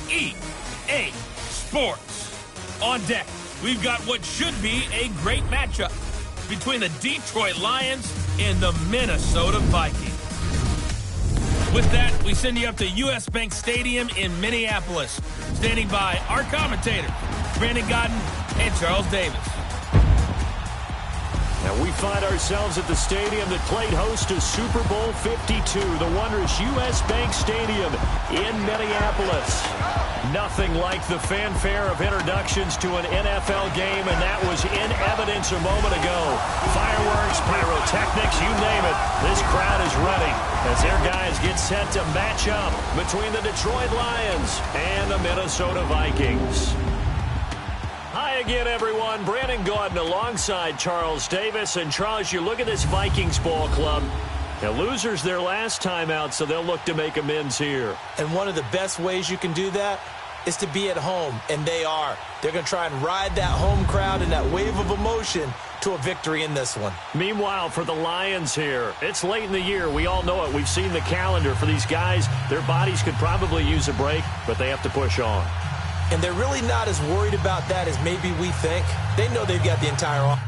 EA Sports. On deck, we've got what should be a great matchup between the Detroit Lions and the Minnesota Vikings. With that, we send you up to U.S. Bank Stadium in Minneapolis. Standing by our commentators, Brandon Godden and Charles Davis. And we find ourselves at the stadium that played host to Super Bowl 52, the wondrous U.S. Bank Stadium in Minneapolis. Nothing like the fanfare of introductions to an NFL game, and that was in evidence a moment ago. Fireworks, pyrotechnics, you name it. This crowd is ready as their guys get set to match up between the Detroit Lions and the Minnesota Vikings. Hi again, everyone. Brandon Gaudin alongside Charles Davis. And Charles, you look at this Vikings ball club. The losers their last time out, so they'll look to make amends here. And one of the best ways you can do that is to be at home, and they are. They're going to try and ride that home crowd and that wave of emotion to a victory in this one. Meanwhile, for the Lions here, it's late in the year. We all know it. We've seen the calendar for these guys. Their bodies could probably use a break, but they have to push on. And they're really not as worried about that as maybe we think. They know they've got the entire offense.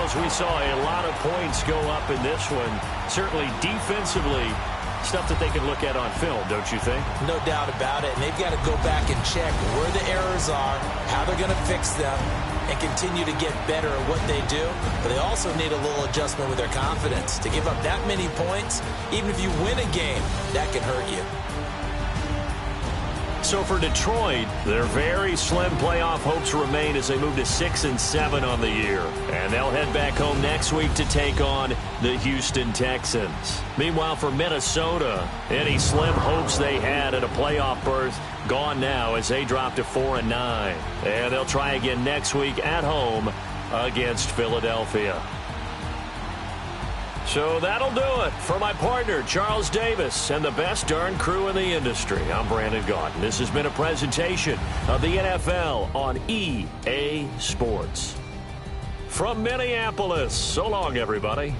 Charles, we saw a lot of points go up in this one. Certainly defensively, stuff that they can look at on film, don't you think? No doubt about it. And they've got to go back and check where the errors are, how they're going to fix them, and continue to get better at what they do. But they also need a little adjustment with their confidence. To give up that many points, even if you win a game, that can hurt you. So for Detroit, their very slim playoff hopes remain as they move to 6-7 on the year. And they'll head back home next week to take on the Houston Texans. Meanwhile, for Minnesota, any slim hopes they had at a playoff berth gone now as they drop to 4-9. And they'll try again next week at home against Philadelphia. So that'll do it for my partner, Charles Davis, and the best darn crew in the industry. I'm Brandon Gaudin. This has been a presentation of the NFL on EA Sports. From Minneapolis, so long, everybody.